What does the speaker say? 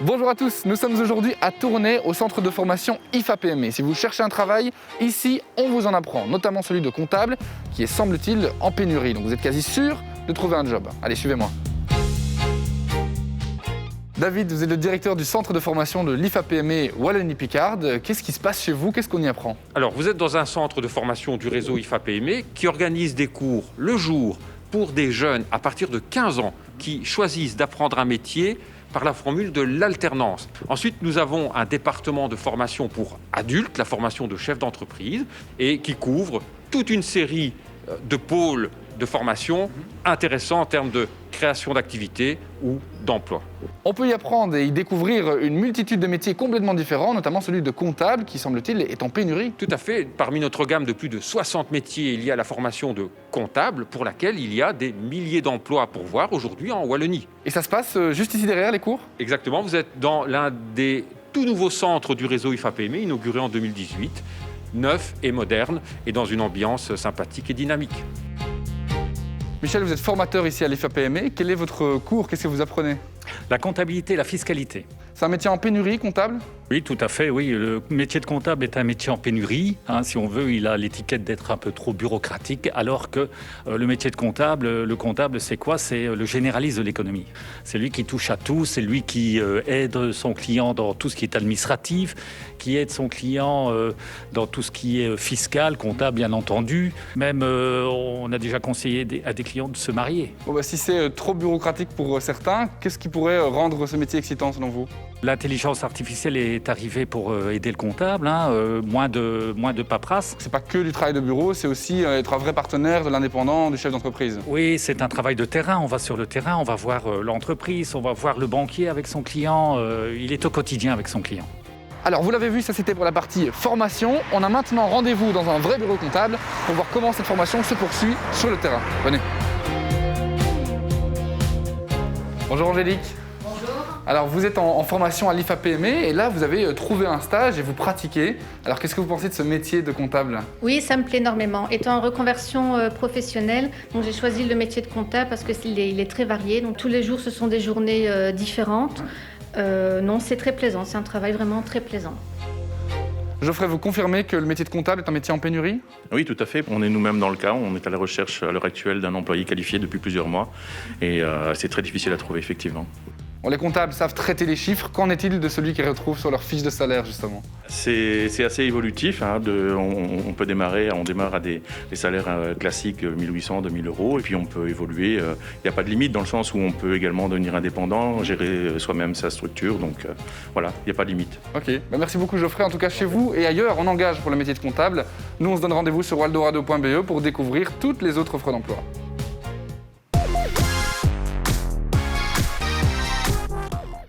Bonjour à tous, nous sommes aujourd'hui à Tournai au centre de formation IFA-PME. Si vous cherchez un travail, ici on vous en apprend, notamment celui de comptable qui est semble-t-il en pénurie. Donc vous êtes quasi sûr de trouver un job. Allez, suivez-moi. David, vous êtes le directeur du centre de formation de l'IFA-PME Wallonie-Picarde. Qu'est-ce qui se passe chez vous? Qu'est-ce qu'on y apprend? Alors, vous êtes dans un centre de formation du réseau IFA-PME qui organise des cours le jour pour des jeunes à partir de 15 ans qui choisissent d'apprendre un métier par la formule de l'alternance. Ensuite, nous avons un département de formation pour adultes, la formation de chef d'entreprise, et qui couvre toute une série de pôles de formation intéressants en termes de création d'activités ou d'emploi. On peut y apprendre et y découvrir une multitude de métiers complètement différents, notamment celui de comptable qui, semble-t-il, est en pénurie. Tout à fait. Parmi notre gamme de plus de 60 métiers, il y a la formation de comptable pour laquelle il y a des milliers d'emplois à pourvoir aujourd'hui en Wallonie. Et ça se passe juste ici derrière les cours? Exactement. Vous êtes dans l'un des tout nouveaux centres du réseau IFA-PME, inauguré en 2018, neuf et moderne et dans une ambiance sympathique et dynamique. Michel, vous êtes formateur ici à l'IFA-PME. Quel est votre cours? Qu'est-ce que vous apprenez? La comptabilité et la fiscalité. C'est un métier en pénurie, comptable? Oui, tout à fait, oui. Le métier de comptable est un métier en pénurie. Si on veut, il a l'étiquette d'être un peu trop bureaucratique, alors que le métier de comptable, le comptable, c'est quoi? C'est le généraliste de l'économie. C'est lui qui touche à tout, c'est lui qui aide son client dans tout ce qui est administratif, qui aide son client dans tout ce qui est fiscal, comptable, bien entendu. Même, on a déjà conseillé à des clients de se marier. Bon, si c'est trop bureaucratique pour certains, qu'est-ce qui pourrait rendre ce métier excitant selon vous? L'intelligence artificielle est arrivée pour aider le comptable, moins de paperasse. C'est pas que du travail de bureau, c'est aussi être un vrai partenaire de l'indépendant, du chef d'entreprise. Oui, c'est un travail de terrain. On va sur le terrain, on va voir l'entreprise, on va voir le banquier avec son client. Il est au quotidien avec son client. Alors, vous l'avez vu, ça c'était pour la partie formation. On a maintenant rendez-vous dans un vrai bureau comptable pour voir comment cette formation se poursuit sur le terrain. Venez. Bonjour Angélique. Alors, vous êtes en formation à l'IFA-PME et là, vous avez trouvé un stage et vous pratiquez. Alors, qu'est-ce que vous pensez de ce métier de comptable? Oui, ça me plaît énormément. Étant en reconversion professionnelle, donc j'ai choisi le métier de comptable parce qu'il est très varié. Donc, tous les jours, ce sont des journées différentes. Non, c'est très plaisant. C'est un travail vraiment très plaisant. Geoffrey, vous confirmez que le métier de comptable est un métier en pénurie? Oui, tout à fait. On est nous-mêmes dans le cas. On est à la recherche à l'heure actuelle d'un employé qualifié depuis plusieurs mois. Et c'est très difficile à trouver, effectivement. Bon, les comptables savent traiter les chiffres. Qu'en est-il de celui qu'ils retrouvent sur leur fiche de salaire, justement? C'est assez évolutif. On peut démarrer, on démarre à des salaires classiques, 1800, 2000 euros. Et puis on peut évoluer. Il n'y a pas de limite dans le sens où on peut également devenir indépendant, gérer soi-même sa structure. Donc voilà, il n'y a pas de limite. Ok, merci beaucoup Geoffrey. En tout cas, chez vous et ailleurs, on engage pour le métier de comptable. Nous, on se donne rendez-vous sur waldorado.be pour découvrir toutes les autres offres d'emploi.